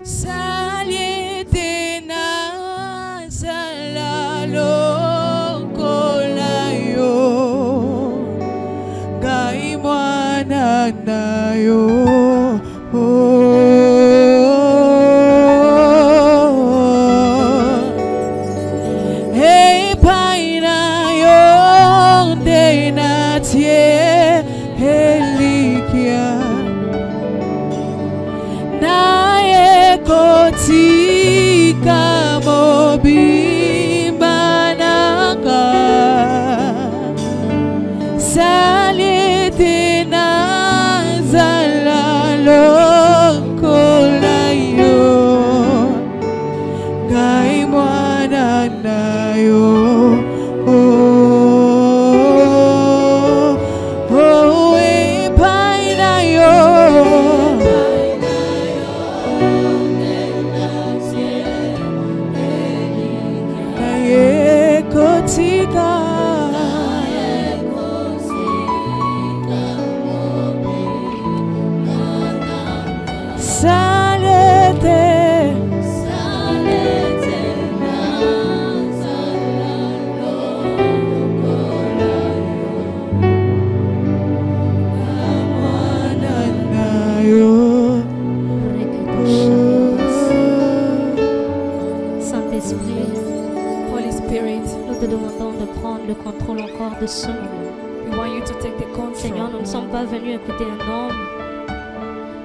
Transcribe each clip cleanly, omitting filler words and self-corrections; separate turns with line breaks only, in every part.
Saliete nazala lokola yo, ngai mwana na yo. Hey paina yo de natie helikia nae kotika mobimba nanga saliete nazala lokola yo, ngai mwana na yo.
De ce moment.
We want you to take the control.
Seigneur, nous ne sommes pas venus écouter un homme.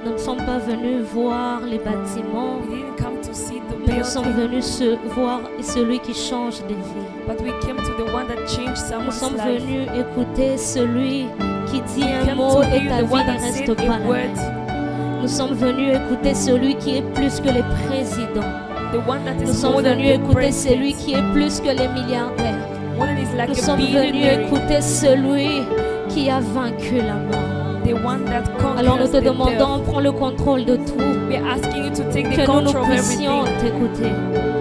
Nous ne sommes pas venus voir les bâtiments.
We didn't come to see the
Mais nous sommes
building,
venus voir celui qui change des vies.
but we came to the one that changed
Nous
someone's
sommes
life.
venus écouter celui qui dit
We
un
came
mot
to
et
hear
ta
the
vie
one
ne
that
reste
said
pas
a
la
word.
même. Nous sommes venus écouter celui qui est plus que les présidents.
The one that
Nous
is
sommes
more than
venus
the
écouter celui
president.
qui est plus que les milliardaires.
One that is like
Nous
a
sommes venus
billionaire.
écouter celui qui a vaincu la mort.
The one that
Alors nous
conquers
te
the
demandons,
death.
prends le contrôle de tout.
We are asking you to take the
Que nous
control of
puissions
everything.
t'écouter.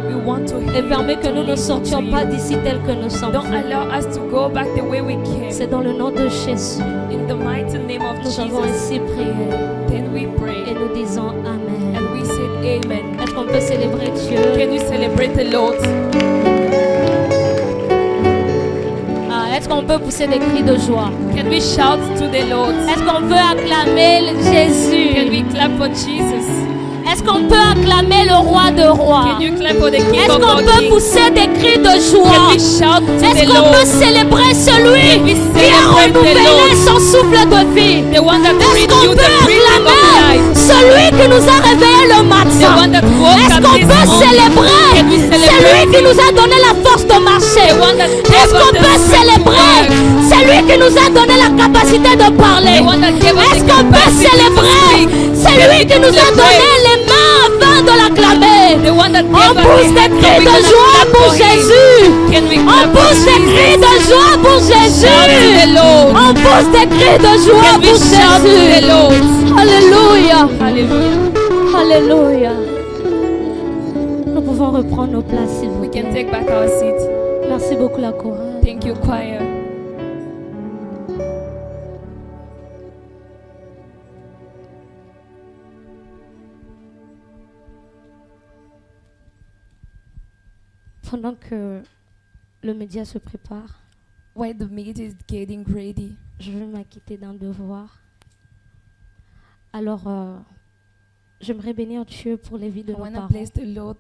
We want to hear
Et permets
you,
que
to
nous ne
listen to
sortions
you.
pas d'ici tel que nous sommes
Don't
venus.
allow us to go back the way we came.
C'est dans le nom de Jésus.
In the mighty name of
Nous avons
Jesus,
ainsi prié
then we
et
pray
nous disons Amen.
and we say amen.
Est-ce qu'on peut célébrer Dieu?
Can we celebrate the Lord?
Est-ce qu'on peut pousser des cris de joie?
Can we shout to the Lord?
Est-ce qu'on peut acclamer Jésus?
Can we clap for Jesus?
Est-ce qu'on peut acclamer le roi de rois?
Can you clap for the King
Est-ce
of
qu'on
all
peut
kings?
pousser des cris de
Can
joie?
we shout to
Est-ce
the
qu'on peut
Lord?
célébrer celui
we
qui a
celebrate the
renouvelé
Lord?
son souffle de vie?
The one that
Est-ce
brings
qu'on
you
peut
the breathing of
acclamer
life.
celui qui nous a réveillés le
The
matin?
one that woke
Est-ce
up
qu'on
this
peut
morning.
célébrer
Can we
celui
celebrate
qui
him?
nous a donné la force de marcher?
The one that
Est-ce
gave
qu'on
us the
peut
strength to
célébrer
work?
celui qui nous a donné la capacité de parler?
The one that gave us
Est-ce
the
qu'on peut
capacity to
célébrer
speak?
celui qui nous a donné
Celebrate.
les mains afin de l'acclamer?
The one that
On
gave us
pousse
the
des
hands so
cris
we
de
can
joie
clap
pour
for him.
Jésus.
Can we
On
clap for
pousse des cris
Jesus?
de joie pour Jésus.
Shout to the Lord.
On pousse des cris de joie
Can we
pour
shout to the
Jésus.
Lord?
Alléluia.
Hallelujah.
Alléluia. Nous pouvons reprendre nos places, s'il vous
We can
plaît.
take back our seat.
Merci beaucoup, la chorale.
Thank you, choir.
Pendant que le média se prépare,
While the meat is getting ready,
je vais m'acquitter d'un devoir. Alors, j'aimerais bénir Dieu pour les vies de
I
nos
want to
parents,
bless the Lord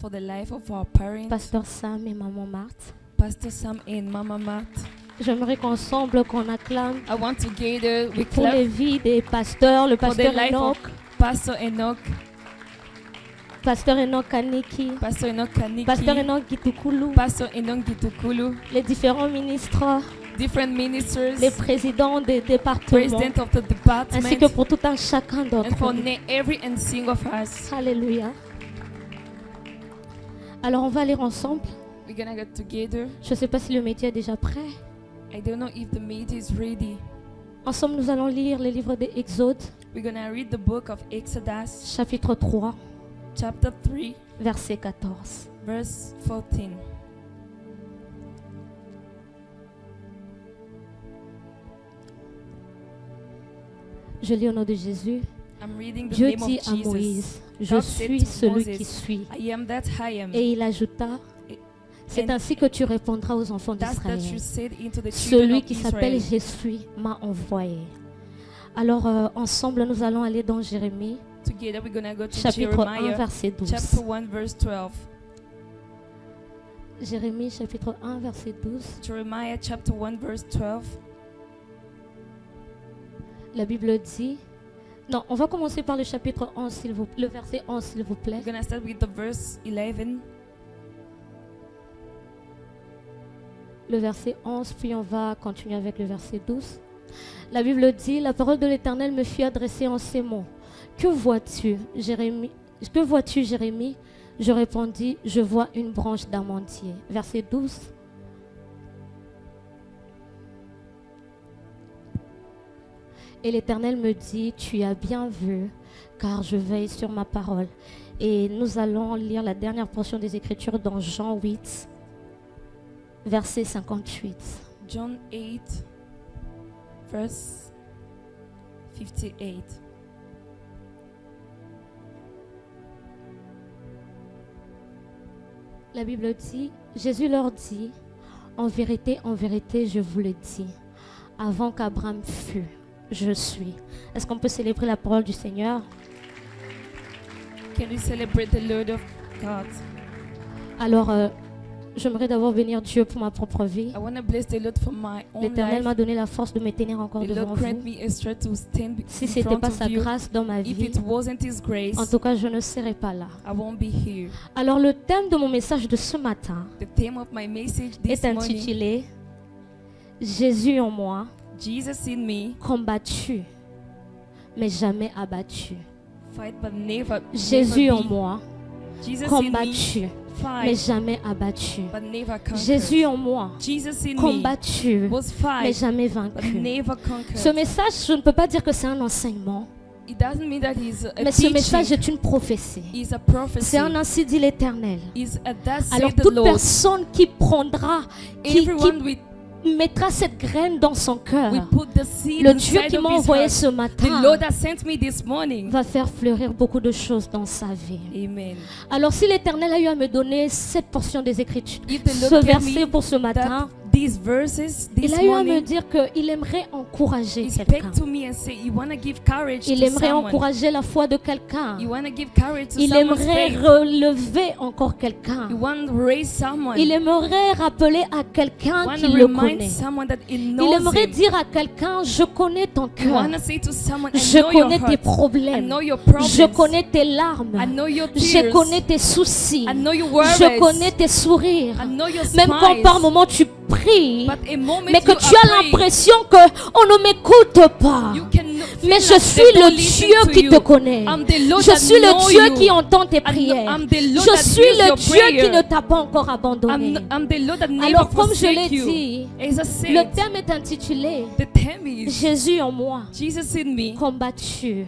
for the life of our parents,
Pasteur Sam et Maman Marthe.
Pastor Sam and Mama Marthe.
J'aimerais qu'ensemble, qu'on acclame
I want together we
pour
clap
les vies des pasteurs, le
for the
pasteur
life
Enoch,
of Pastor Enoch,
Pasteur Enoch Kaniki,
Pastor Enoch Kaniki,
Pasteur Enoch Gitukulu,
Pastor Enoch Gitukulu,
les différents ministres,
different ministers,
les présidents des départements,
president of the
ainsi que
department,
pour tout un chacun
and for
d'entre nous.
every and single of us.
Alléluia. Alors on va lire ensemble.
We're gonna get together.
Je ne sais pas si le métier est déjà prêt.
I don't know if the meat is ready.
Ensemble, nous allons lire les livres des Exodes,
We're gonna read the book of Exodus,
chapitre 3,
chapter 3,
verset 14.
verse 14.
Je lis au nom de Jésus.
I'm reading the
Dieu
name
dit
of
à
Jesus.
Moïse, je
God said
suis
to
celui qui
Moses,
suis.
I am that I am.
Et il ajouta, c'est
And
ainsi que tu répondras aux enfants
that's that you
d'Israël.
said into the children
Celui
of
qui s'appelle
Israel.
Je suis m'a envoyé. Alors ensemble, nous allons aller dans Jérémie,
Together we're gonna go to
chapitre 1,
Jeremiah
verset 12.
chapter 1 verse 12.
Jérémie, chapitre 1, verset 12.
Jeremiah chapter 1 verse 12.
La Bible dit... Non, on va commencer par le chapitre 11, le verset 11, s'il vous plaît.
We're gonna start with the verse 11.
Le verset 11, puis on va continuer avec le verset 12. La Bible dit, la parole de l'Éternel me fut adressée en ces mots. Que vois-tu, Jérémie? Que vois-tu, Jérémie? Je répondis, je vois une branche d'amandier. Verset 12. Et l'Éternel me dit, tu as bien vu, car je veille sur ma parole. Et nous allons lire la dernière portion des Écritures dans Jean 8, verset 58.
John 8 verse 58.
La Bible dit, Jésus leur dit, en vérité, je vous le dis, avant qu'Abraham fût, je suis. Est-ce qu'on peut célébrer la parole du Seigneur?
Can we celebrate the Lord of God?
Alors, j'aimerais d'abord bénir Dieu pour ma propre vie.
I want to bless the Lord for my own
L'Éternel
life.
m'a donné la force de me tenir encore
The
devant
Lord grant
vous.
me a strength to stand
Si
in
ce n'était
front
pas
of
sa
you.
grâce dans ma
If
vie,
it wasn't His grace,
en tout cas, je ne serais pas là.
I won't be here.
Alors, le thème de mon message de ce matin
The theme of my message this
est
morning,
intitulé Jésus en moi,
Jesus in me,
combattu, mais jamais abattu.
fight but never,
Jésus
never
en
be.
moi,
Jesus in me,
combattu, mais
fight
jamais abattu.
but never conquered.
Jésus en moi,
Jesus in
combattu,
me was
mais
fight
jamais
but
vaincu.
never conquered.
Ce message, je ne peux pas dire que c'est un enseignement,
It doesn't mean that he's a
mais ce message
teaching.
est une prophétie.
It's a prophecy.
C'est un ainsi dit l'Éternel.
It's a that
Alors
said the
toute
Lord.
personne qui prendra, qui
Everyone will
mettra cette graine dans son cœur,
put the seed
le Dieu
inside
qui
of
m'a
his
envoyé
heart.
ce
The
matin
Lord has sent me this morning.
va faire fleurir beaucoup de choses dans sa vie.
Amen.
Alors si l'Éternel a eu à me donner cette portion des Écritures,
If the
ce
Lord gave
verset
me
pour ce matin,
these verses
il
this
a eu à me
morning,
dire qu'il aimerait encourager
he
quelqu'un.
spoke to me and said, "You want to give courage
Il
to
aimerait
someone.
encourager la foi de quelqu'un.
You want to give courage to
Il
someone's
aimerait
faith.
relever encore quelqu'un.
You want to raise someone.
Il aimerait rappeler à
You
quelqu'un
want
qui
to
le
remind
connaît.
someone that he
Il
knows
aimerait
him.
dire à quelqu'un, je connais ton
You
cœur.
want to say to someone, I
Je
know your
connais tes
heart. I
problèmes.
know your problems.
Je connais tes larmes.
I know your
Je
tears.
connais tes soucis.
I know your worries.
Je connais tes sourires.
I know your
Même quand
smiles.
par moment tu pries,
But a moment
mais que
you
tu
are
as
praying,
l'impression qu'on ne m'écoute pas.
you can feel
Mais je
like
suis
they
le
don't listen
Dieu
to
qui
you.
te connaît.
I'm the Lord
Je
that
suis le
know
Dieu
you.
qui entend tes prières.
I'm the Lord
Je
that
suis
hears
le
your
Dieu qui
prayer.
ne t'a pas encore abandonné.
I'm the Lord that never
Alors comme je l'ai
forsake you.
dit,
As I
le
said,
thème est intitulé
the theme is
Jésus en moi,
Jesus in me
combattu,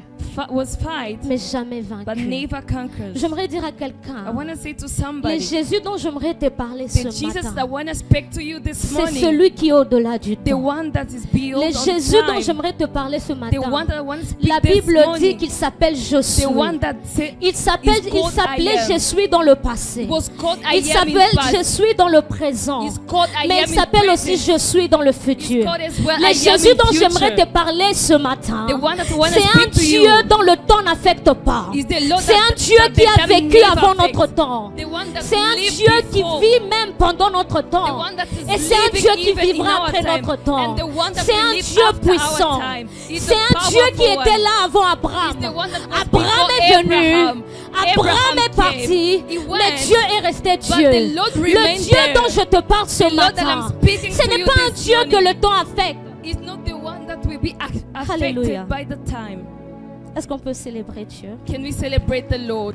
was fight
mais jamais
but
vaincu.
never conquered.
J'aimerais dire à
I
quelqu'un,
want to say to
le
somebody,
Jésus dont j'aimerais te parler
the
ce
Jesus that
matin,
I want to speak to you this
c'est
morning,
celui qui est au-delà du
the
temps.
one that is beyond
Le
on
Jésus dont
time,
j'aimerais te parler ce
the
matin,
one that I want to speak
la
this
Bible dit
morning,
qu'il s'appelle Je suis.
the one that said
Il
is
s'appelait
called I am.
Je suis dans le passé.
was called I
Il
am in
s'appelle
past.
Je suis dans le présent.
Is called I
Mais
am
il
in
s'appelle aussi
present.
Je suis dans le
Is
futur.
called as well
Le
I am
Jésus
in
dont j'aimerais
future.
te parler ce matin,
The one that I want to
c'est un
speak to you
Dieu dont le temps n'affecte pas.
is the Lord
C'est un
that
Dieu
that
qui
the
a
time
vécu
never
avant
affects.
notre temps.
The one that
C'est un
lived
Dieu qui
before.
vit même pendant notre
The
temps.
one that is
Et c'est un
living
Dieu qui
even in
vivra
our
après
time.
notre temps.
And the one that
C'est
will
un
live
Dieu
after our
puissant.
time is
C'est
the
un Dieu qui
powerful
était
one.
là avant
He's
Abraham.
the one that was
Abraham
before
est venu.
Abraham.
Abraham est
came.
parti,
He
mais
went.
Dieu est resté
But
Dieu.
the Lord
Le
remained
Dieu
there.
dont je te parle ce
The Lord that I'm
matin,
speaking
ce
to
n'est
you
pas un
this
Dieu que
morning
le temps affecte.
is not the one that will be
Hallelujah.
affected by the time.
Est-ce qu'on peut célébrer Dieu?
Can we celebrate the Lord?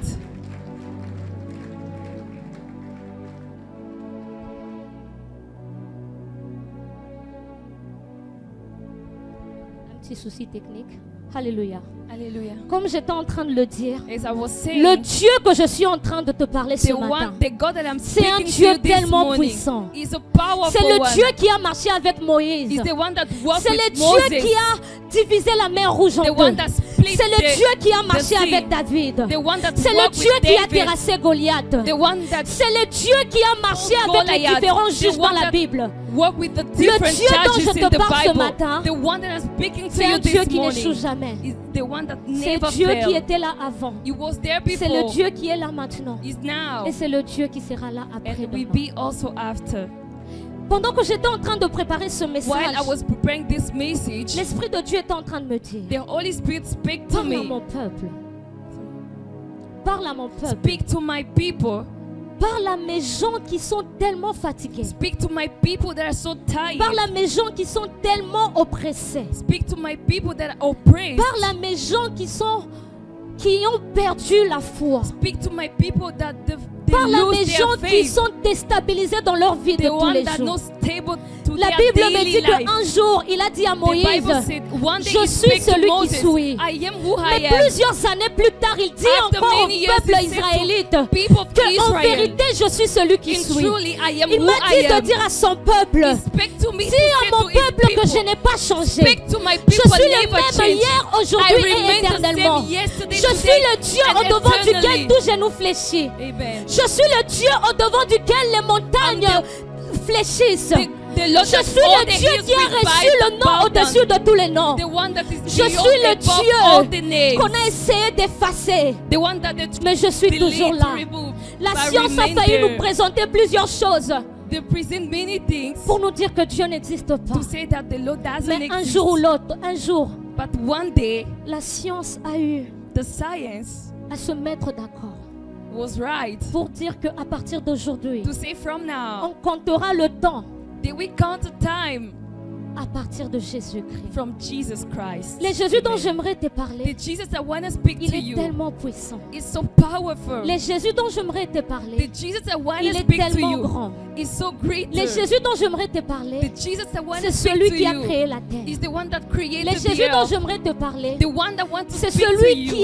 Un petit souci technique. Alléluia.
Hallelujah.
Comme j'étais en train de le dire,
As I was
le
saying,
Dieu que je suis en train de te parler ce
the
matin,
one, the God that I'm
c'est un
speaking to
Dieu
you this
tellement
morning
puissant.
is a powerful
C'est le
one.
Dieu qui a marché avec Moïse.
Is the one that walked
C'est le
with
Dieu
Moses.
qui a divisé la mer rouge en
The one
deux.
that split
C'est le Dieu qui a
the
marché
sea.
avec David.
The one that
C'est le
walked
Dieu
with
qui a
David.
terrassé Goliath.
The one that
C'est le Dieu qui a marché
Oh,
avec les
Goliath.
différents
The
juges dans
one
la
that
Bible.
walked with the different
Dieu dont
judges
je te
in the
parle ce
Bible.
matin,
The one that I'm speaking to
C'est
you
un Dieu
this
qui n'échoue
morning
jamais.
is the one that
C'est
never
Dieu qui
failed.
était là avant.
He was there
C'est le
before.
Dieu qui est là maintenant.
Is now.
Et c'est le Dieu qui sera là après
And will
demain.
be also after.
Pendant que j'étais en train de préparer ce
While
message,
I was preparing this message,
l'Esprit de Dieu était en train de me dire,
the Holy Spirit speak to
parle à
me.
mon peuple. Parle à mon peuple.
Speak to my people.
Parle à mes gens qui sont tellement fatigués.
Speak to my people that are so tired.
Parle à mes gens qui sont tellement oppressés.
Speak to my people that are oppressed.
Parle à mes gens qui ont perdu la foi.
Speak to my people that they
Parle à
lose
mes
their
gens qui
faith.
sont déstabilisés dans leur vie de
The
tous
one
les
that
jours.
not stable to
La
their
Bible me
daily
dit
life.
qu'un jour, il a dit à
The
Moïse,
Bible said one day
je
he
suis
spake to
celui qui
Moses,
suis.
I am who
Mais
I am.
plusieurs années plus tard, il dit
After
encore au
many years,
peuple
he said to
israélite
people of
que en
Israel,
vérité, je suis celui qui
and
suis.
truly I am
Il
who
m'a
I
dit de
am.
dire à son peuple,
He spake to me
dis
to
à
say
mon
to his
peuple que je
people,
n'ai pas changé.
speak to my
Je
people,
suis le
never
même
change.
hier,
I
aujourd'hui et
remain the
éternellement.
same yesterday,
Je suis
today,
le Dieu
and
au-devant duquel
eternally.
tout genou fléchit.
Amen.
Je suis le Dieu au-devant duquel les montagnes fléchissent.
The Lord
Je
that
suis
all
le
the
Dieu
hills
qui a
will
reçu
bow
le nom au-dessus
down.
de tous les noms.
The one that is
Je suis
beyond
le
above all the
Dieu
names.
qu'on a essayé d'effacer.
The one that they
Mais je suis toujours
delete,
là.
remove,
La
but
science a
remain
failli
there.
nous présenter plusieurs choses
They present many things
pour nous dire que Dieu n'existe pas.
to say that the Lord doesn't
Mais un
exist.
jour ou l'autre, un jour,
But one day,
la science a eu
the science
à se mettre d'accord
was right
pour dire qu'à partir d'aujourd'hui,
to say from
on
now,
comptera le temps
that we count the time
à partir de Jésus-Christ.
from Jesus Christ.
Le Jésus dont
Amen.
j'aimerais te
The
parler,
Jesus I want to speak
il
to
est
you
tellement puissant.
is so powerful.
Le Jésus dont j'aimerais te
The
parler,
Jesus I want
il
to
est
speak to
tellement
you
grand.
is so great.
Le Jésus dont j'aimerais te parler,
The Jesus I want
c'est
to speak
celui
to
qui a
you
créé la terre.
is the one that
Le
created the
Jésus dont
earth.
j'aimerais te parler,
The one that wants to
c'est
speak to
celui
you.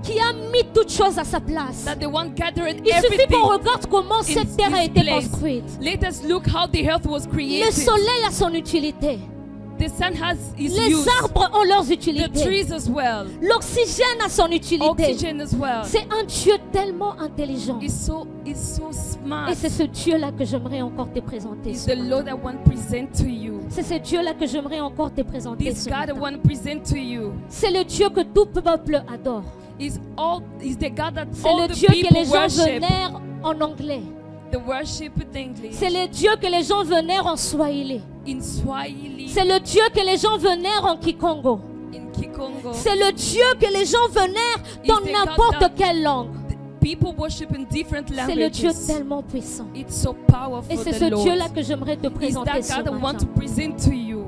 qui a mis toutes choses à sa place.
That the one gathered
Il suffit
everything.
qu'on regarde comment cette terre a
his
été
place.
construite.
Let us look how the earth was
Le
created.
soleil a son utilité.
The sun has its
Les
use.
arbres ont leurs
The
utilités.
trees as well.
L'oxygène a son utilité.
Oxygen as well.
C'est un Dieu tellement intelligent.
It's so smart.
Et c'est ce Dieu-là que j'aimerais encore te présenter.
It's
ce
the
matin.
Lord I want to present to you.
C'est ce Dieu-là que j'aimerais encore te présenter.
This
ce
God I
matin.
want to present to you.
C'est le Dieu que tout peuple adore.
Is the God that
C'est
all
le
the
Dieu que
people
les gens
worship.
vénèrent en anglais.
The worship in English.
C'est le Dieu que les gens vénèrent en Swahili.
In Swahili.
C'est le Dieu que les gens vénèrent en Kikongo.
In Kikongo.
C'est le Dieu que les gens vénèrent dans
the God
n'importe
that-
quelle langue.
People worship in different
C'est le Dieu
languages.
tellement puissant.
It's so powerful.
Et c'est
the
ce
Lord.
Dieu-là que j'aimerais te
Is
présenter
that
ce
God I want
matin.
to present to you.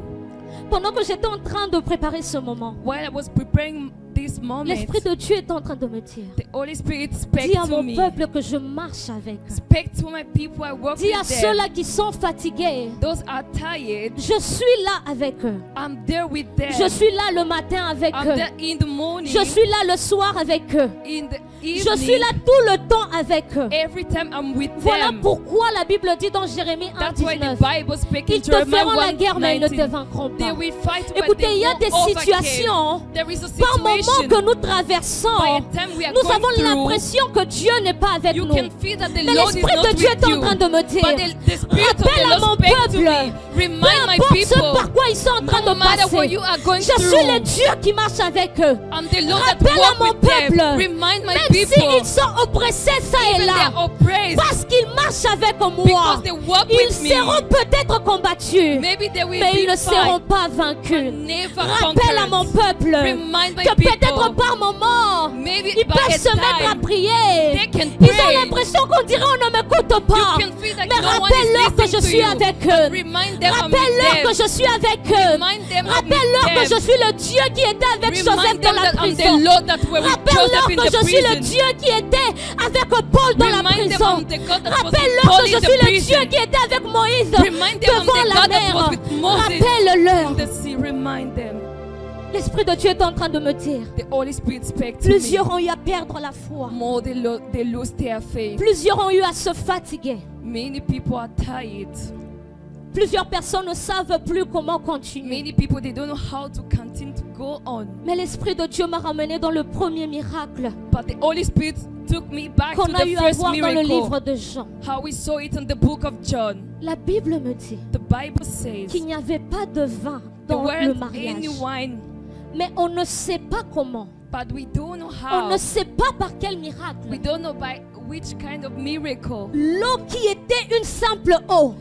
Pendant que j'étais en train de préparer ce moment,
While I was preparing this moment,
l'Esprit de Dieu est en train de me dire,
the Holy Spirit spake
dis à
to
mon
me.
peuple que je marche avec eux.
Speak to my people I work
Dis à
with them.
ceux-là qui sont fatigués,
Those are tired.
je suis là avec eux.
I'm there with them.
Je suis là le matin avec
I'm
eux.
there in the morning.
Je suis là le soir avec eux.
in the evening.
Je suis là tout le temps avec eux.
Every time I'm with
Voilà
them.
pourquoi la Bible dit dans Jérémie
That's why the
1:19,
Bible speaks
ils
in
te
Jeremiah
feront la guerre mais ils ne te
1:19.
vaincront
They
pas.
will fight, but
Écoutez,
they
il y a
won't
des
overcome.
situations,
There is a
par moment
situation
que nous traversons,
by the time we are
nous
going
avons
through,
l'impression que Dieu n'est pas avec
you
nous.
can feel that the
Mais
Lord is
l'Esprit
not
de Dieu
with
est en
you.
train de me
But
dire,
the Spirit of
rappelle
the
à
Lord
mon
spake to
peuple,
me. Remind
peu
my
importe ce
people.
par quoi ils sont en train
No
de
matter what
passer,
you are going
je suis le
through,
Dieu qui marche avec eux.
I'm the Lord that
Rappelle à
walk
mon
with them.
peuple,
Remind my
même
people.
s'ils sont oppressés ça et
Even
là,
they're oppressed.
parce qu'ils marchent avec moi,
Because they walk
ils
with me.
seront peut-être combattus,
Maybe they will
mais ils
be
ne seront
fight,
pas
but
vaincus.
never
Rappelle à mon
conquered.
peuple
Remind my
que peut-être
people.
par moment,
Maybe
ils
by
peuvent
a
se mettre à
time,
prier.
they can
Ils ont
pray.
l'impression qu'on dirait on ne m'écoute pas.
You can feel that
Mais
no one is
rappelle-leur que je
listening to
suis
you.
avec
But
eux.
remind them I'm
Rappelle-leur
with
que
them.
je suis avec eux.
Remind them I'm
Rappelle-leur
with
que je
them.
suis le Dieu qui était avec Joseph
Remind
dans
them
la
that I'm the
prison.
Lord that were with
Rappelle-leur
Joseph in
que
the
je suis le
prison.
Dieu qui était avec Paul dans la
Remind them
prison.
I'm the God that was with
Rappelle-leur
Paul
que je
in the
suis le
prison.
Dieu qui était avec Moïse
Remind them I'm
devant
the
la
God that
mer.
was with Moses
Rappelle-leur.
in the sea. Remind them.
L'Esprit de Dieu est en train de me dire,
The Holy Spirit spake to me.
plusieurs ont eu à perdre la foi.
More they lose their faith.
Plusieurs ont eu à se fatiguer.
Many people are tired.
Plusieurs personnes ne savent plus comment continuer.
Many people they don't know how to continue to go on.
Mais l'Esprit de Dieu m'a ramené dans le premier miracle
But the Holy Spirit took me back to
qu'on a
the
eu à
first
voir dans le livre
miracle.
de Jean.
How we saw it in the book of John.
La Bible me dit
The Bible says
qu'il n'y avait pas de vin
there
dans le
weren't
mariage.
any wine,
Mais on ne sait pas comment.
but we don't know
On ne
how.
sait pas par quel
We
miracle.
don't know by which kind of miracle.
L'eau qui était une simple eau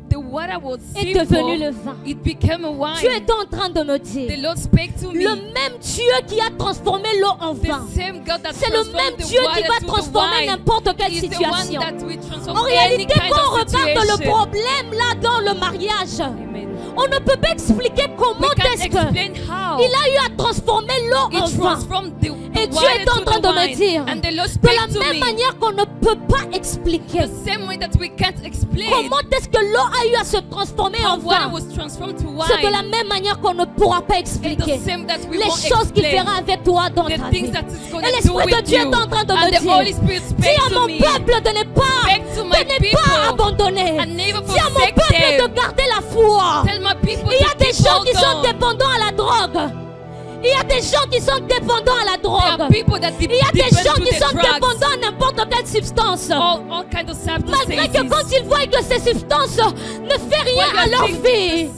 The water was
est devenue le
simple.
vin.
It became a
Dieu
wine.
est en train de me
The
dire,
Lord spake to me.
le même Dieu qui a transformé l'eau en
The
vin,
same God that
c'est le même
transformed the
Dieu qui
water
va
to the
transformer
wine
n'importe quelle
is the one
situation.
that will transform
En
any
réalité,
kind
quand on
of
regarde le
situation.
problème là dans le mariage,
Amen.
on ne peut pas expliquer comment
We can't
est-ce que
explain how
il a eu à transformer l'eau en
it
vin.
transformed the
Et Dieu
water
est en
to
train
the
de me
wine.
dire,
And the Lord
de
spake
la
to
même
me
manière qu'on ne peut pas expliquer
the same way that we can't explain
comment est-ce que l'eau a eu à se transformer en
how water
vin.
was transformed to
C'est de la
wine.
même manière qu'on ne pourra pas
And
expliquer
the same that we
les
won't
choses qu'il
explain.
fera avec toi dans
The
ta vie.
things that is going
Et
to do
l'Esprit de
with
Dieu
you.
est en train de
And
me
the Holy
dire,
Spirit
dis
spake
à
to
mon
me.
peuple de ne pas,
Speak to my
abandonner.
And never
Dis à mon
forsake
peuple
them.
de garder la foi.
Tell my people
Il y a
to
des
keep
gens
hold
qui sont
on.
dépendants à la drogue. Il y a des gens qui sont dépendants à la
There are
drogue.
people that
Il y a des
depend
gens
to
qui
the
sont
drugs.
dépendants à n'importe quelle substance.
All kinds of
Malgré que quand
substances.
ils voient que ces substances ne font rien à leur vie,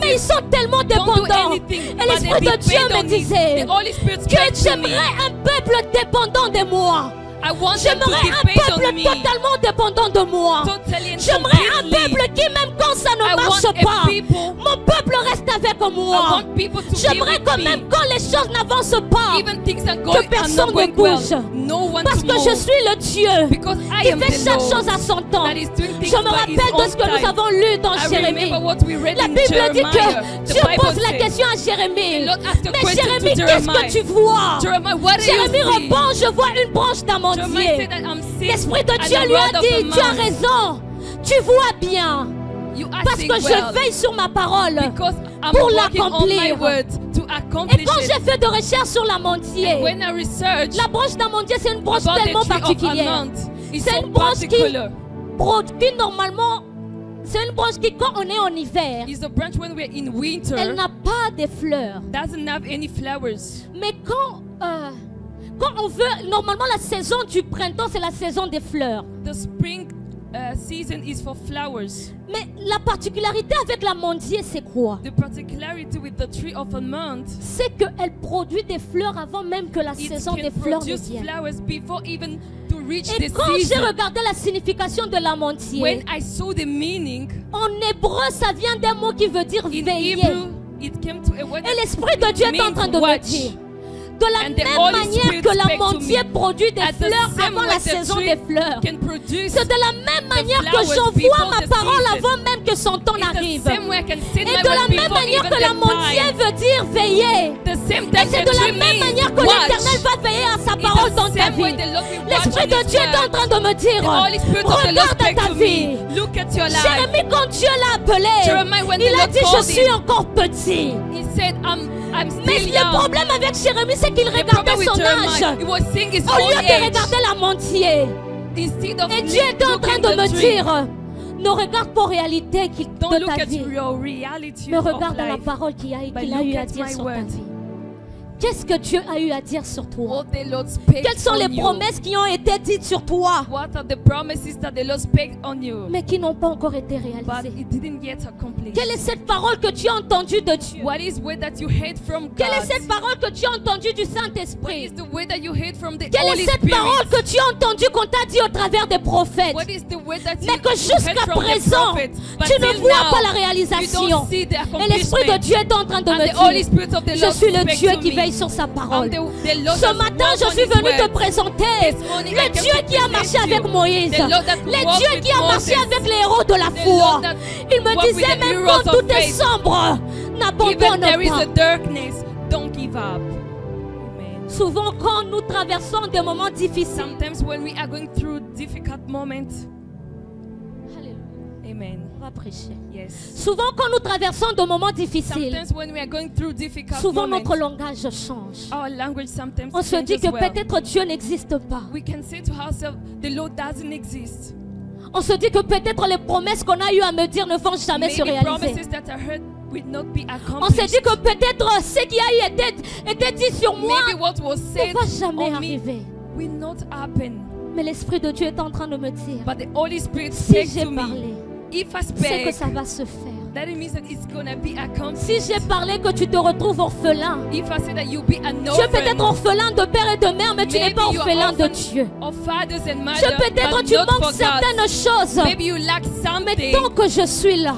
mais ils sont tellement
Don't do
dépendants.
anything,
Et
but
l'Esprit
they
de Dieu
depend
me
on it.
disait
The Holy Spirit
que
spoke to me.
j'aimerais un peuple dépendant de moi.
I want them to
J'aimerais un
depend
peuple
on me.
totalement dépendant de moi.
Totally and
J'aimerais un
completely.
peuple qui, même quand ça
I
ne marche
want a
pas,
people.
mon peuple reste avec
I
moi.
want people to be
J'aimerais
with
quand
me.
même quand les choses n'avancent pas,
Even things are going, are
personne
not
ne
going well.
bouge.
No one
parce
to
que je
move.
suis le Dieu
Because I
qui
am
fait
the
chaque
Lord
chose à son temps.
that is doing things
Je me
by his
rappelle de
own
ce que nous
time.
avons lu dans
I
Jérémie.
remember what we read
La
in
Bible dit
Jeremiah.
que
The
Dieu
Bible
pose la
says,
question à
the
Jérémie.
Lord asked a
Mais
question
Jérémie,
to
qu'est-ce que
Jeremiah.
tu vois?
Jeremiah, what do
Jérémie
you see?
répond, je vois une branche
Jeremiah
d'amandier.
said that I'm seeing
L'Esprit de
an
Dieu lui a
rod of
dit, tu as
almond.
raison, tu vois bien.
You are
Parce
seeing
que je
well.
veille sur ma parole.
Because I'm
pour
working on my
l'accomplir.
word to
Et
accomplish
quand
it.
j'ai fait de recherche sur l'amandier,
When I research
la branche d'amandier, c'est une branche
about
tellement
the tree of
particulière.
almond, it's
C'est
so
une branche qui
particular.
produit normalement, c'est une branche qui, quand on est en hiver,
It's a branch when we're in winter,
elle n'a pas de fleurs.
doesn't have any flowers.
Mais quand on veut, normalement la saison du printemps, c'est la saison des fleurs.
The spring season is for flowers.
Mais la particularité avec l'amandier, c'est quoi?
The particularity with the tree of almond,
C'est qu'elle produit des fleurs avant même que la
it
saison des
can
fleurs ne
produce
vienne.
flowers before even to reach
Et
the
quand j'ai
season.
regardé la signification de l'amandier,
When I saw the meaning,
en hébreu, ça vient d'un mot qui veut dire
in
veiller.
Hebrew, it came to a word
Et l'Esprit de Dieu est en train de me
watch.
dire, de la
And the
même
Holy
manière
Spirit
que
spake
l'amandier
to me.
produit des
At the
fleurs
same
avant
way
la
the
saison
tree
des fleurs,
can produce
c'est de la même manière que
flowers
j'envoie
before
ma
the
parole
season.
avant même que son temps
It's the
n'arrive.
same way I can send
Et
my
de
word
la même
before
manière
even
que
the
l'amandier
time.
veut dire veiller.
The same
Et
time
c'est de la même manière que l'Éternel va veiller à sa parole dans ta vie. L'Esprit de Dieu est en train de me dire, regarde à ta vie.
Look at your life.
Jérémie, quand Dieu l'a appelé,
Jeremiah, when the
il a
Lord
dit, je
called
suis
him,
encore petit.
He said, I'm
Mais
still
le
young.
problème avec Jérémie, c'est qu'il
The
regardait
problem with
son
Jeremiah,
âge
he was seeing his
au lieu
old
de
age.
regarder l'amandier.
Instead of
Et Dieu est en train
looking
de
the
me
tree.
dire, ne regarde pas aux réalités
Don't
de
look
ta
at
vie,
your reality
mais
of
regarde à la
life.
parole qu'il a
But
eu
look
à
at
dire
my
sur ta
word.
vie. Qu'est-ce que Dieu a eu à dire sur toi?
What the Lord spake
Quelles sont
on
les
you.
promesses qui ont été dites sur toi,
What are the promises that the Lord spake on you,
mais qui n'ont pas encore été
but
réalisées?
it didn't yet accomplish?
Quelle est cette parole que tu as entendue de Dieu?
What is word that you heard from
Quelle est
God?
cette parole que tu as entendue du
What
Saint-Esprit?
is the word that you heard from the
Quelle
Holy
est cette
Spirit?
parole que tu as entendue qu'on t'a dit au travers des prophètes?
What is the word that
Mais
you
que
heard
jusqu'à
from the
présent,
prophet? But
tu ne
till
vois
now,
pas la
you
réalisation.
don't see the
Et l'Esprit de
accomplishment.
Dieu est en train de
And
me
the Holy
dire,
Spirit of the
je
Lord
suis le
spake
Dieu
to
qui
me.
veille sur sa parole.
The Lord
Ce
that
matin,
walks
je
on
suis
His
venu te
word.
présenter
This morning, I
le
came
Dieu
to
qui a
present
marché
you.
avec Moïse,
The Lord that
le
walked
Dieu
with
qui a marché
Moses.
avec les héros de la
The
foi.
Lord that
Il me
walked with
disait,
the
même
heroes
quand
of
tout est
faith.
sombre,
Even
n'abandonne
there is a
pas.
darkness, don't give up. Amen.
Souvent, quand nous traversons des moments difficiles,
Sometimes when we are going through difficult moments,
Alléluia,
amen.
on va prêcher.
Yes.
Souvent, quand nous traversons des moments difficiles,
Sometimes when we are going through difficult
souvent
moments,
notre langage change.
our language sometimes
On se dit
changes
que
well.
peut-être Dieu n'existe pas.
We can say to ourselves, the Lord doesn't exist.
On se dit que peut-être les promesses qu'on a eu à me dire ne vont jamais se
Maybe
réaliser.
promises that I heard will not be
On s'est dit
accomplished.
que peut-être ce qui a été dit sur moi
Maybe what was
ne
said
va jamais
on me
arriver.
will not happen.
Mais l'Esprit de Dieu est en train de me dire,
But the Holy Spirit
si
spoke
j'ai
to me.
parlé,
If I
c'est que
speak,
ça va se faire.
that it means that it's gonna be accomplished.
Si j'ai parlé que tu te retrouves orphelin,
If I say that you'll be an
tu es peut-être
orphan,
orphelin de père et de mère, mais tu n'es
maybe
pas
you are
orphelin de
orphan
Dieu.
of fathers and
Tu
mothers,
peut-être
but
tu
not
manques
for God.
certaines choses,
Maybe you lack
mais
something.
tant que je suis là,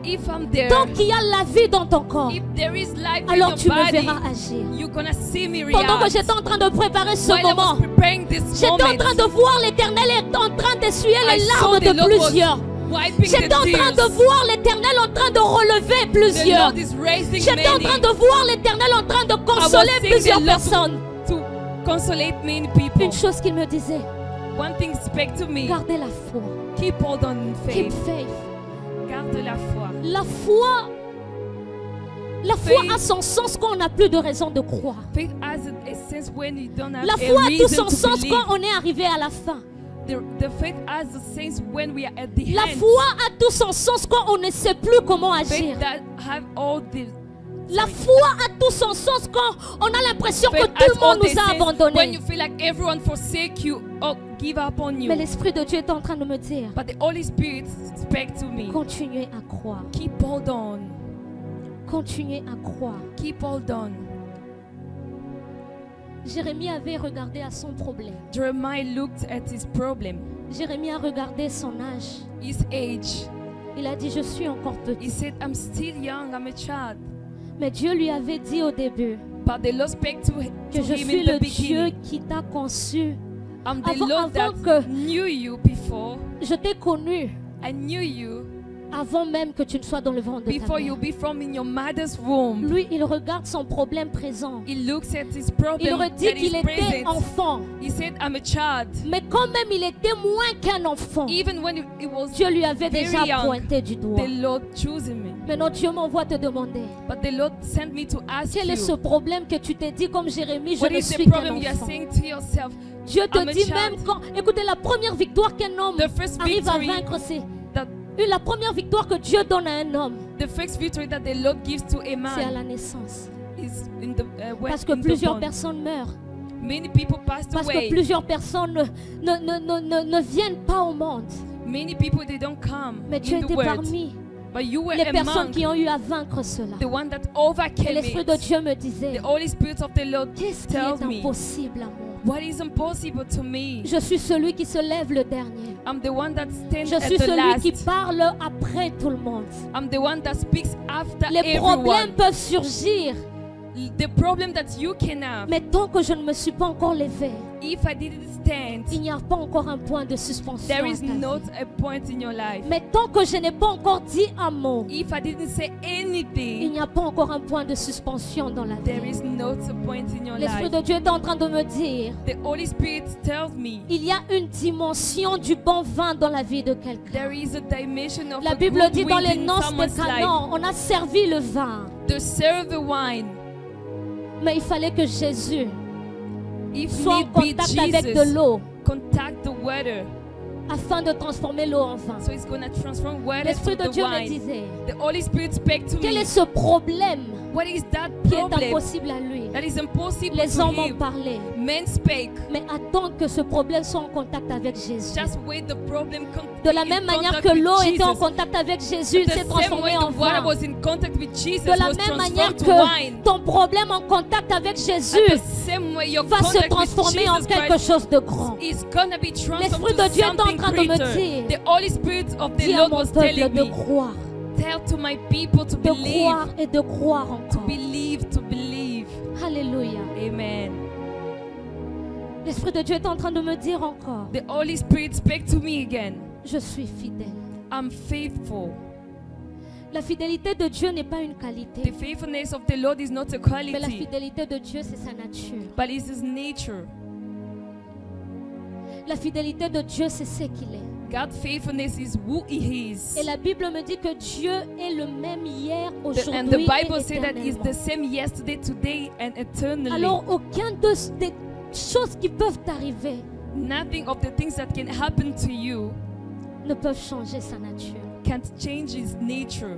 If I'm there,
tant qu'il y a la vie dans ton corps,
if there is life in
alors
your
tu me
body,
verras agir.
you're gonna see me
Pendant que
react.
j'étais en train de préparer ce
While I was
moment,
preparing this
j'étais en
moment,
train de voir l'Éternel est en train d'essuyer
I
les
saw
larmes
the
de
Lord was
plusieurs.
wiping
J'étais
the
en train de
tears.
voir l'Éternel en train de relever
The
plusieurs.
Lord is raising
J'étais en train
many
de voir l'Éternel en train de consoler
seeing
plusieurs
the Lord
personnes.
to consolate many people.
Une chose qu'il me disait,
One thing spoke to me.
gardez la foi.
Keep hold on in
Keep
faith.
faith.
Garde la foi.
La foi
Faith.
a son sens quand on n'a plus de raison de croire.
Faith has a sense when you don't have
La
a
foi a tout
reason
son
to
sens
believe.
quand on est arrivé à la fin.
The faith has a sense when we are at the
La
end.
foi a tout son sens quand on ne sait plus comment agir.
Faith that have all the
La foi a tout son sens quand on a l'impression que
faith
tout
has
le
all
monde
the
nous a
sense when
abandonnés.
you feel like everyone forsake you or give up on you.
Mais l'Esprit de Dieu est en train de me dire,
But the Holy Spirit spoke to me.
continuez à croire.
Keep hold on.
Continuez à croire.
Keep hold on.
Jérémie avait regardé à son problème.
Jeremiah looked at his problem,
Jérémie a regardé son âge.
his age.
Il a dit, je suis encore
He
petit.
said, I'm still young, I'm a child.
Mais Dieu lui avait dit au début
But the Lord spoke to
que je
him
suis
in the
le Dieu
beginning.
qui t'a conçu.
I'm the
Avant-
Lord that
avant que-
knew you before.
Je t'ai connu
I knew you
avant même que tu ne sois dans le ventre de ta
before you
mère.
be from in your mother's womb.
Lui, il regarde son problème présent.
He looks at his
Il
problem
redit
that
qu'il
is
était
present.
enfant.
He said, I'm a child.
Mais quand même, il était moins qu'un enfant.
Even when it was
Dieu lui avait
very
déjà
young,
pointé du doigt.
the Lord choosing me.
Maintenant, Dieu m'envoie te demander,
But the Lord sent me to ask
quel est ce
you,
problème que tu t'es dit comme Jérémie, je
what
ne
is
suis
the
qu'un
problem you are
enfant.
saying to yourself?
Dieu te
I'm a
dit
child.
même quand, écoutez, la première victoire qu'un homme
The first
arrive à
victory
vaincre, c'est
that
la première victoire que Dieu donne à un homme,
the first victory that the Lord gives to a
c'est à
man
la naissance.
is in the
Parce que
in the
plusieurs
bond.
personnes meurent.
Many people passed
Parce que
away.
plusieurs personnes ne viennent pas au monde.
Many people they don't come
Mais tu
in the
étais
world.
parmi
But you were
les
among
personnes qui ont eu à vaincre cela.
the one that
Et
overcame
l'Esprit de
it.
Dieu me disait,
The Holy Spirit of the Lord
qu'est-ce qui
tells
est
me
impossible à moi?
what is impossible to me.
Je suis celui qui se lève le dernier.
I'm the one that stands
Je
at
suis
the
celui qui
last.
parle après tout le monde.
I'm the one that speaks after
Les
everyone.
problèmes peuvent surgir,
The problem that you can have,
mais tant que je ne me suis pas encore levé,
if I didn't stand,
il n'y a pas encore un point de suspension.
there
à
is
ta vie.
not a point in your life.
Mais tant que je n'ai pas encore dit un mot,
If I didn't say
il
anything,
n'y a pas encore un point de suspension dans la
there
vie.
is not a point in your
L'Esprit
life.
de Dieu est en train de me dire,
The Holy Spirit tells me
il y a une dimension du bon vin dans la vie de quelqu'un.
there is a dimension of
La
a
Bible
good
dit dans les
wind in
noces de
someone's life.
Canaan, on a servi le vin,
To serve the wine,
mais il fallait que Jésus
if
soit en
need be
contact avec de
Jesus,
l'eau
contact the water.
afin de transformer l'eau en vin.
So it's going to transform water
L'Esprit
to
de
the
Dieu me
wine.
disait,
The Holy Spirit spoke to
quel
me.
est ce problème
What is that
qui est
problem
impossible à lui?
that is impossible
Les
to
hommes ont
him?
parlé,
Men spake.
mais attends que ce problème soit en contact avec Jésus.
Just wait the problem
De la même manière que l'eau était en contact avec Jésus, il
The
s'est
same
transformé
way
en
the water
vin.
was in contact with Jesus
De la
was
même manière
transformed to
que
wine.
ton problème en contact avec
At
Jésus
the same way your
va se
contact with
transformer en
Jesus
quelque
Christ
chose de grand.
is gonna be transformed
L'Esprit
to
de Dieu est en
something
train de me
greater.
dire,
The Holy Spirit of the
Dis à
Lord
mon
was
peuple
telling
de
me,
croire,
tell to my people to
de
believe,
croire et de croire encore.
to believe.
Alléluia.
Amen.
L'Esprit de Dieu est en train de me dire encore,
The Holy Spirit spake to me again.
je suis fidèle.
I'm faithful.
La fidélité de Dieu n'est pas une
The
qualité,
faithfulness of the Lord is not a
mais la
quality,
fidélité de Dieu, c'est sa nature.
but it's His nature.
La fidélité de Dieu, c'est ce qu'il est.
God's faithfulness is who He is.
Et la Bible me dit que Dieu est le même hier,
And the
aujourd'hui
Bible
et
says that He's
éternellement.
the same yesterday, today, and eternally.
Alors, aucun des choses qui peuvent t'arriver
Nothing of the things that can happen to you
ne peuvent changer sa nature.
can't change His nature.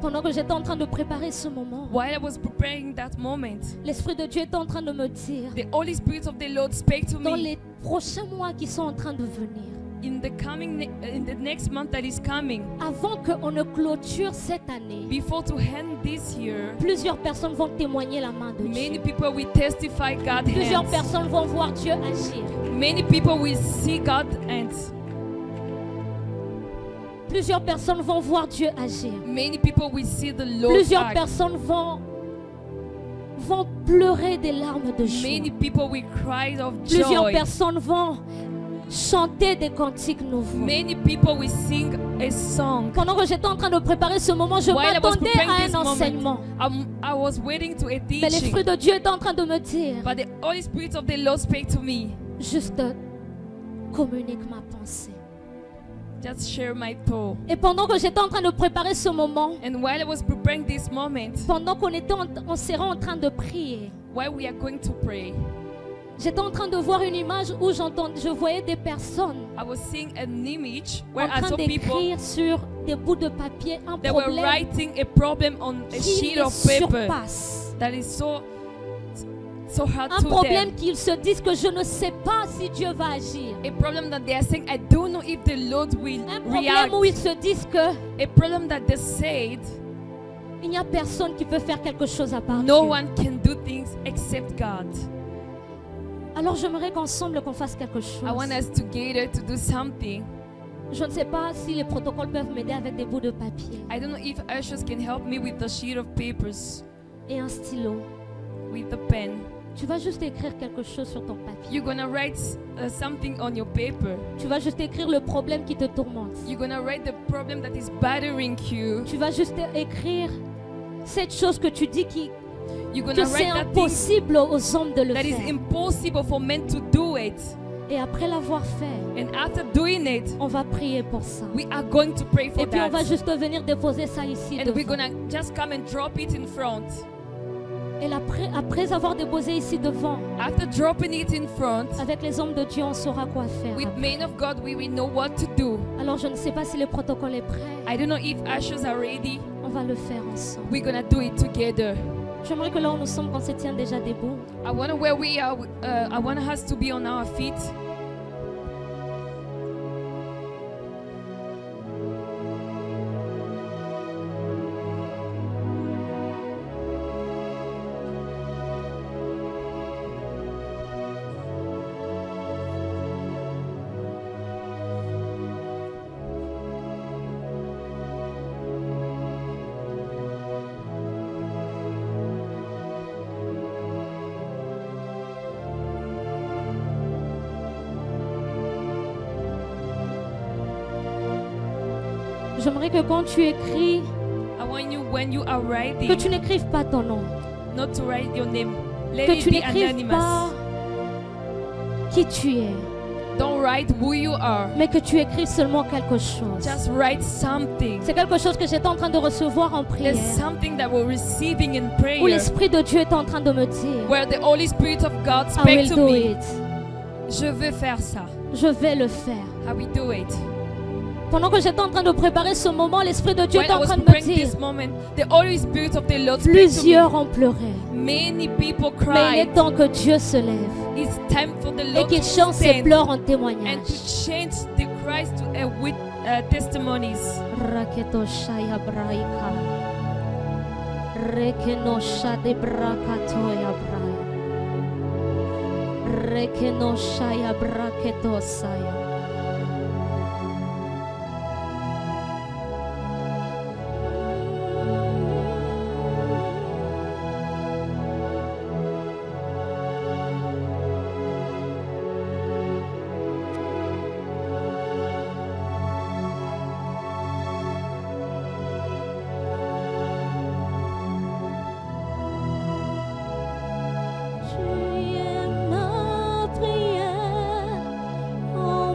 Pendant que j'étais en train de préparer ce moment,
while I was preparing that moment,
l'Esprit de Dieu était en train de me dire,
the Holy Spirit of the Lord spake to
dans
me,
les prochains mois qui sont en train de venir,
in the next month that is coming,
avant qu'on ne clôture cette année,
before to end this year,
plusieurs personnes vont témoigner la main de
many
Dieu.
people will testify God's
Plusieurs
hands.
personnes vont voir Dieu agir.
Many people will see God's hands.
Plusieurs personnes vont voir Dieu agir.
Many people will see the Lord
Plusieurs
act.
personnes vont pleurer des larmes de joie.
Many people will cry of
Plusieurs
joy.
personnes vont chanter des cantiques nouveaux.
Many people will sing a song.
Pendant que j'étais en train de préparer ce moment, je
While I was
m'attendais
preparing
à
this
un enseignement.
moment, I was waiting to a
Mais l'Esprit
teaching.
de Dieu est en train de me dire,
But the Holy Spirit of the Lord spake to me.
juste communique ma pensée.
Just share my thought.
Et pendant que j'étais en train de préparer ce moment,
And while I was preparing this moment,
pendant qu'on était on serait en train de prier,
while we are going to pray,
j'étais en train de voir une image où je voyais des personnes
I was seeing an image
en
where I
train
saw people
d'écrire sur des bouts de papier un
that were
problème
writing a problem on a
qui
sheet
les
of paper
surpasse.
that is so hard
Un
to
problème
them.
qu'ils se disent que je ne sais pas si Dieu va agir.
A problem that they are saying, I don't know if the Lord will
Un
react.
problème où ils se disent que
A problem that they said,
il n'y a personne qui peut faire quelque chose à part
no
Dieu.
one can do things except God.
Alors j'aimerais qu'ensemble qu'on fasse quelque chose.
I want us together to do something.
Je ne sais pas si les protocoles peuvent m'aider avec des bouts de papier
I don't know if ushers can help me with the sheet of papers,
et un stylo.
with the pen.
Tu vas juste écrire quelque chose sur ton papier.
You're gonna write something on your paper.
Tu vas juste écrire le problème qui te tourmente.
You're gonna write the problem that is bothering you.
Tu vas juste écrire cette chose que tu dis
You're
que
gonna
c'est
write that thing
impossible aux hommes de le
that is
faire.
impossible for men to do it.
Et après l'avoir fait,
And after doing it,
on va prier pour ça.
we are going to pray for
Et puis on va
that.
juste venir déposer ça ici
And we're
devant.
gonna just come and drop it in front.
Et après avoir déposé ici devant,
After dropping it in front,
avec les hommes de Dieu, on saura quoi faire.
with
après.
men of God, we will know what to do.
Alors je ne sais pas si le protocole est prêt.
I don't know if ushers are ready.
On va le faire ensemble.
We're gonna do it together.
J'aimerais que là où nous sommes, qu'on se tienne déjà debout.
I wonder where we are. I want us to be on our feet.
J'aimerais que quand tu écris,
I want you, when you are
que
writing,
tu n'écrives pas ton nom.
not to write your name. Let
Que
it
tu
be
n'écrives pas
anonymous.
qui tu es.
Don't write who you are.
Mais que tu écrives seulement quelque chose.
Just write something.
C'est quelque chose que j'étais en train de recevoir en prière.
There's something that we're receiving in
Où
prayer,
l'Esprit de Dieu est en train de me dire,
where the Holy Spirit of God
I
spoke
will
to
do
me.
it.
Je veux faire ça.
Je vais le faire.
I will do it.
Pendant que j'étais en train de préparer ce moment, l'Esprit de Dieu
When
est
I
en
was
train de me
preparing
dire,
this moment, the Holy Spirit of the Lord spoke to me.
plusieurs ont pleuré.
Many people
Mais il
cried.
est temps que Dieu se lève
It's time for the
et
Lord
qu'il
to
change ses
stand
pleurs en
and
témoignage.
to change the cries to with testimonies.
Raketo shaya braika. Rekeno shade brakatoya braya. Rekeno shaya braketo saya. Tu es ma prière, oh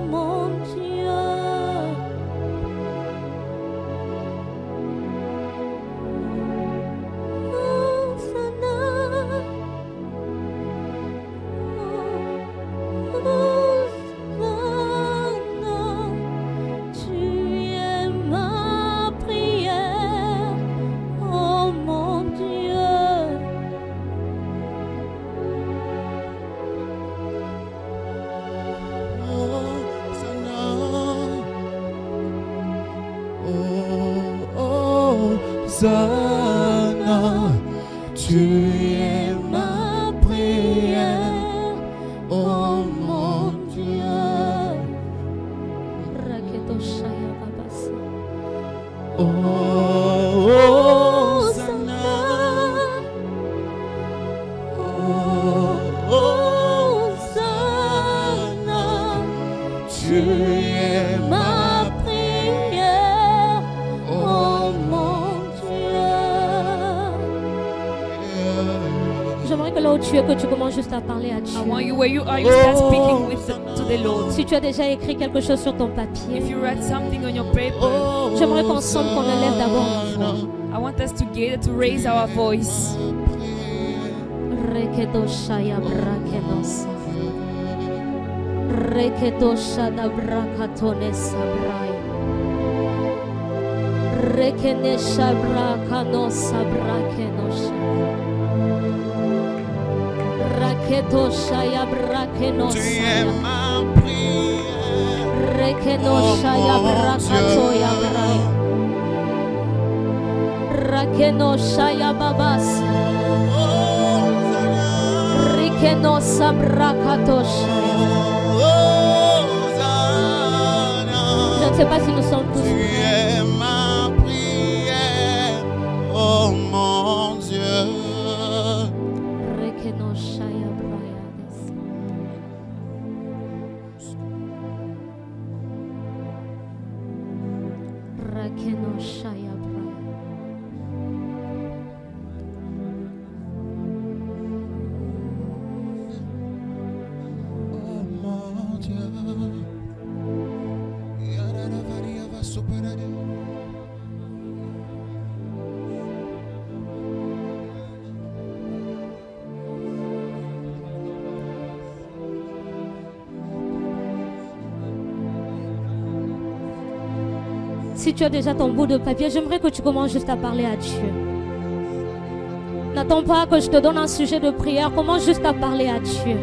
Hosanna, tu es ma prière, oh mon Dieu. Oh, Hosanna, oh, Hosanna, tu es ma prière, oh mon Dieu.
J'aimerais que là où tu es, que tu commences juste à parler à Dieu.
I want you where you are, you start speaking to the Lord.
Si tu as déjà écrit quelque chose sur ton papier,
If you write something on your paper,
j'aimerais qu'ensemble qu'on élève d'abord une voix.
I want us together to raise our voice.
Rekedoshaya brakenos. Rekedoshada brakatones abrai. Rekenesha brakanos abrakenosha. Raketoshaya brakenos.
Tu es ma prière,
Rekenoshaya brakatoya brai. Rakenoshaya babas. Rikenosa brakatosha. Je ne sais pas si nous sommes tous.
tu es ma prière, oh mon Dieu.
Rekenoshaya brayades. Rakenoshaya brayades.
Oh mon Dieu. Yararavaria va superare.
Si tu as déjà ton bout de papier, j'aimerais que tu commences juste à parler à Dieu. N'attends pas que je te donne un sujet de prière, commence juste à parler à Dieu.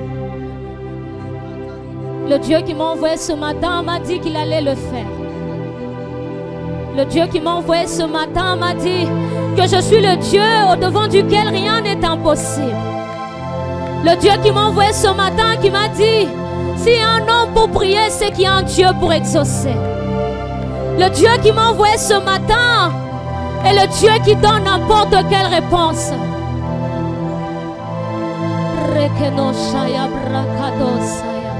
Le Dieu qui m'a envoyé ce matin m'a dit qu'il allait le faire. Le Dieu qui m'a envoyé ce matin m'a dit que je suis le Dieu au-devant duquel rien n'est impossible. Le Dieu qui m'a envoyé ce matin qui m'a dit, s'il y a un homme pour prier, c'est qu'il y a un Dieu pour exaucer. Le Dieu qui m'a envoyé ce matin est le Dieu qui donne n'importe quelle réponse. Rekenoshaya brakadosaya.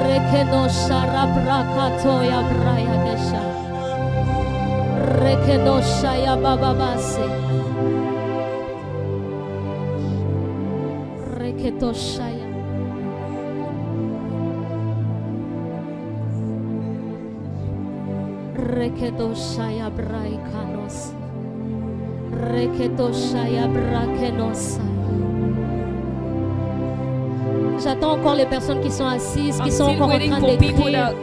Rekenoshara brakatoya brayadesha. Rekenoshaya bababase. Reketoshaya. Rekedoshaya braikanos. Rekedoshaya brakenos. J'attends encore les personnes qui sont assises, qui
I'm
sont
still
encore en
waiting
train
for people
d'écrire.
that are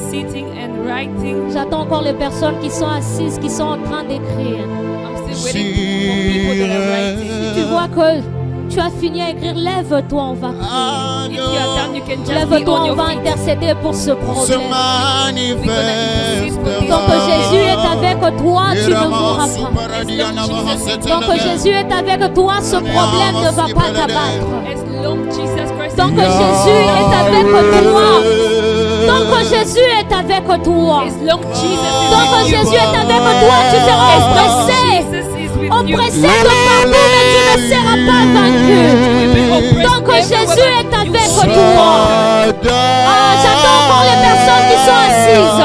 sitting and writing.
J'attends encore les personnes qui sont assises, qui sont en train d'écrire.
I'm still waiting for people that are writing.
Tu vois que tu as fini à écrire, lève-toi, on va prier.
If you are done, you can just be
Lève-toi,
on
on
your
va
feet.
intercéder pour ce
Se
problème.
manifeste.
Tant que Jésus est avec toi, tu ne mourras pas. Tant que Jésus est avec toi, ce problème ne va pas t'abattre.
As long Jesus Christ
Tant que
is
Jésus est avec toi, tant que Jésus est avec toi,
as long Jesus is
tant que
with you,
Jésus est avec toi, tu seras oppressé.
Jesus is with you.
Oppressé de partout, mais tu ne seras pas vaincu. Tant que Jésus est avec toi. Ah, j'attends encore les personnes qui sont assises.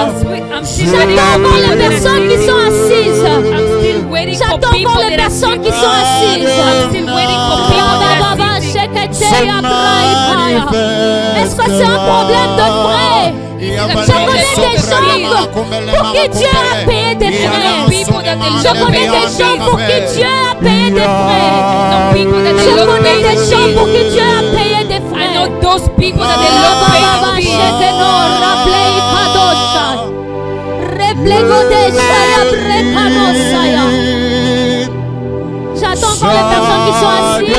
J'attends encore les personnes qui sont assises. J'attends encore les personnes qui sont assises. Est-ce que c'est un problème de frais? Je connais des gens pour qui Dieu a payé des frais. Je connais des gens pour qui Dieu a payé des frais. Je connais des gens pour qui Dieu a payé des frais.
I know those people that they love paying
J'attends encore les personnes qui sont assises.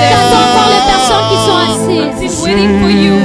J'attends encore les personnes qui sont assises.
He's waiting for you.